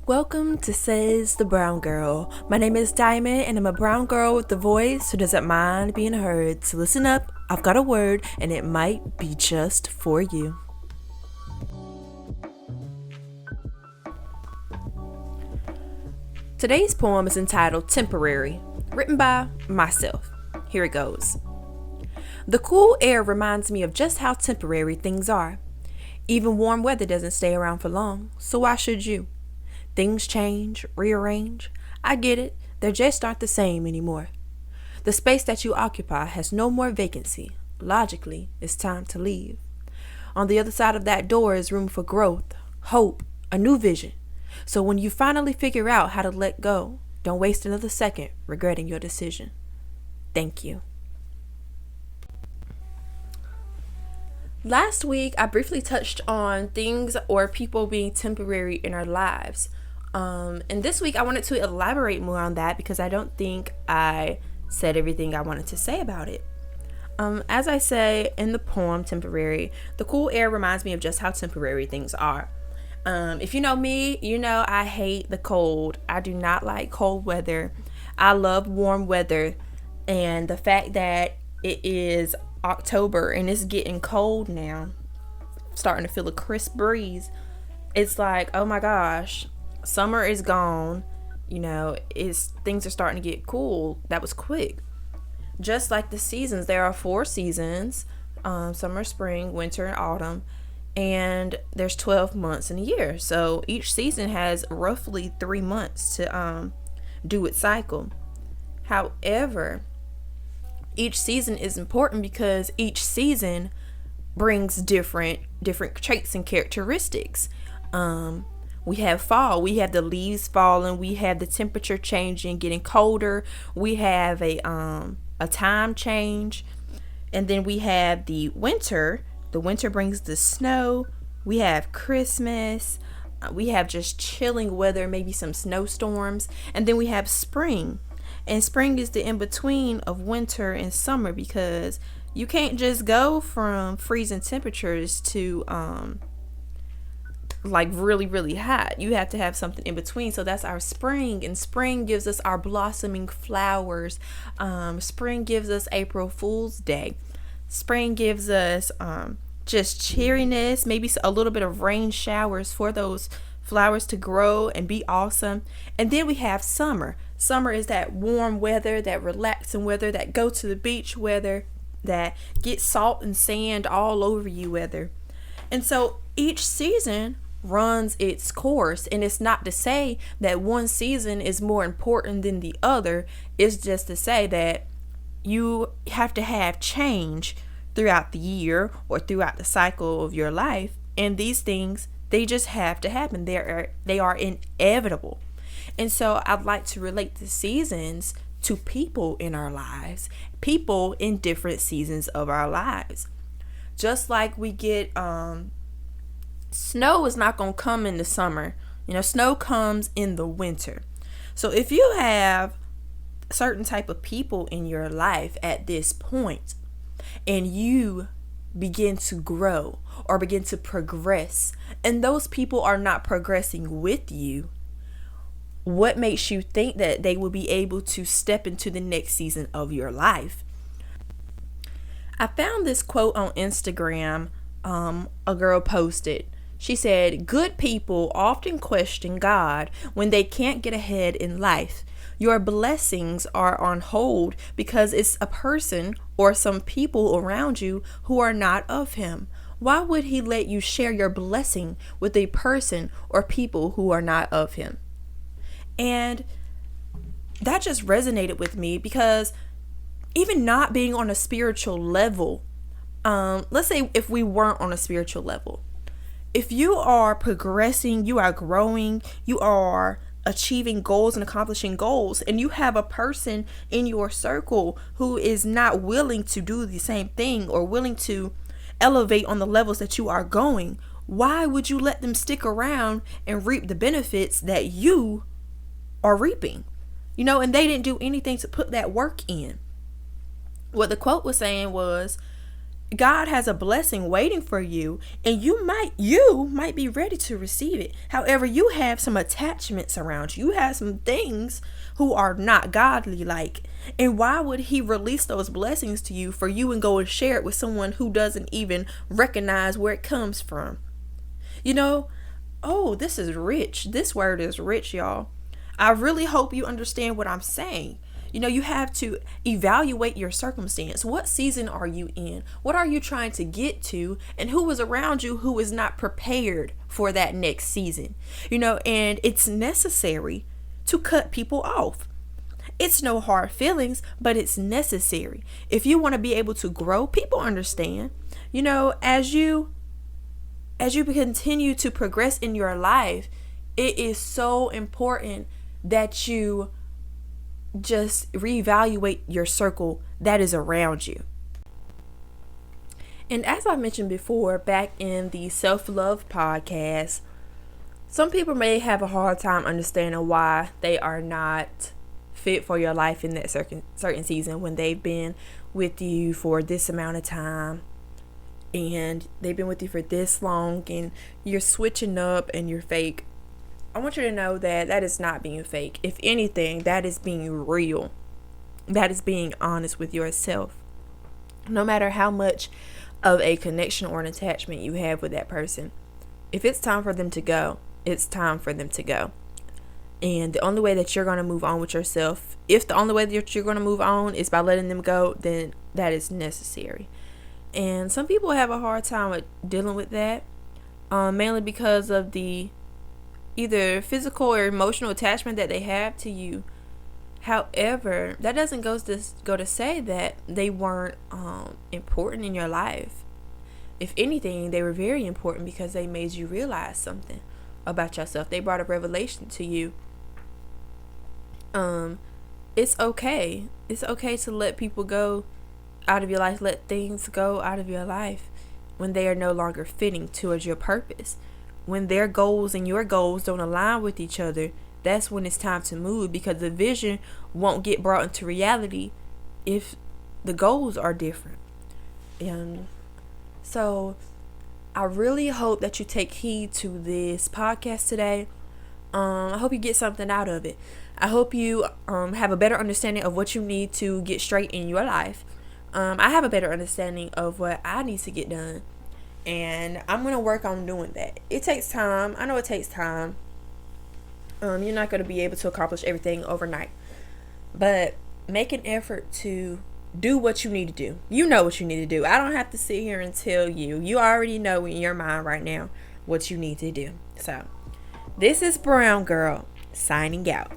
Welcome to Says the Brown Girl. My name is Diamond and I'm a brown girl with a voice who doesn't mind being heard. So listen up, I've got a word and it might be just for you. Today's poem is entitled Temporary, written by myself. Here it goes. The cool air reminds me of just how temporary things are. Even warm weather doesn't stay around for long, so why should you? Things change, rearrange. I get it, they just aren't the same anymore. The space that you occupy has no more vacancy. Logically, it's time to leave. On the other side of that door is room for growth, hope, a new vision. So when you finally figure out how to let go, don't waste another second regretting your decision. Thank you. Last week, I briefly touched on things or people being temporary in our lives. And this week, I wanted to elaborate more on that because I don't think I said everything I wanted to say about it. As I say in the poem, Temporary, the cool air reminds me of just how temporary things are. If you know me, you know I hate the cold. I do not like cold weather. I love warm weather. And the fact that it is October and it's getting cold now, starting to feel a crisp breeze, it's like, oh my gosh, summer is gone. Things are starting to get cool. That was quick. Just like the seasons, there are 4 seasons, summer, spring, winter, and autumn, and there's 12 months in a year. So each season has roughly 3 months to do its cycle. However, each season is important because each season brings different traits and characteristics. We have fall, we have the leaves falling, we have the temperature changing, getting colder, we have a time change, and then we have the winter. The winter brings the snow, we have Christmas, we have just chilling weather, maybe some snowstorms, and then we have spring. And spring is the in-between of winter and summer because you can't just go from freezing temperatures to like really, really hot. You have to have something in between. So that's our spring. And spring gives us our blossoming flowers. Spring gives us April Fool's Day. Spring gives us just cheeriness, maybe a little bit of rain showers for those flowers to grow and be awesome. And then we have summer. Summer is that warm weather, that relaxing weather, that go to the beach weather, that get salt and sand all over you weather. And so each season runs its course, and it's not to say that one season is more important than the other. It's just to say that you have to have change throughout the year or throughout the cycle of your life, and these things, they just have to happen. They are inevitable. And so I'd like to relate the seasons to people in our lives, people in different seasons of our lives. Just like we get snow is not going to come in the summer. Snow comes in the winter. So if you have a certain type of people in your life at this point and you begin to grow or begin to progress, and those people are not progressing with you, what makes you think that they will be able to step into the next season of your life? I found this quote on Instagram. A girl posted. She said, "Good people often question God when they can't get ahead in life. Your blessings are on hold because it's a person or some people around you who are not of him. Why would he let you share your blessing with a person or people who are not of him?" And that just resonated with me because even not being on a spiritual level, let's say if we weren't on a spiritual level, if you are progressing, you are growing, you are achieving goals and accomplishing goals, and you have a person in your circle who is not willing to do the same thing or willing to elevate on the levels that you are going, why would you let them stick around and reap the benefits that you are reaping? And they didn't do anything to put that work in. What the quote was saying was, God has a blessing waiting for you, and you might be ready to receive it. However, you have some attachments around you. You have some things who are not godly like. And why would he release those blessings to you for you and go and share it with someone who doesn't even recognize where it comes from? Oh, this is rich. This word is rich, y'all. I really hope you understand what I'm saying. You have to evaluate your circumstance. What season are you in? What are you trying to get to? And who is around you who is not prepared for that next season? And it's necessary to cut people off. It's no hard feelings, but it's necessary. If you want to be able to grow, people understand. As you continue to progress in your life, it is so important that you just reevaluate your circle that is around you. And as I mentioned before, back in the self-love podcast, some people may have a hard time understanding why they are not fit for your life in that certain season when they've been with you for this amount of time and they've been with you for this long and you're switching up and you're fake. I want you to know that is not being fake. If anything, that is being real. That is being honest with yourself. No matter how much of a connection or an attachment you have with that person, if it's time for them to go, it's time for them to go. And the only way that you're going to move on with yourself, if the only way that you're going to move on is by letting them go, then that is necessary. And some people have a hard time with dealing with that, mainly because of the either physical or emotional attachment that they have to you. However, that doesn't go to say that they weren't important in your life. If anything, they were very important because they made you realize something about yourself. They brought a revelation to you. It's okay. It's okay to let people go out of your life. Let things go out of your life when they are no longer fitting towards your purpose. When their goals and your goals don't align with each other, that's when it's time to move, because the vision won't get brought into reality if the goals are different. And so I really hope that you take heed to this podcast today. I hope you get something out of it. I hope you have a better understanding of what you need to get straight in your life. I have a better understanding of what I need to get done. And I'm going to work on doing that. It takes time. I know it takes time. You're not going to be able to accomplish everything overnight. But make an effort to do what you need to do. You know what you need to do. I don't have to sit here and tell you. You already know in your mind right now what you need to do. So, this is Brown Girl signing out.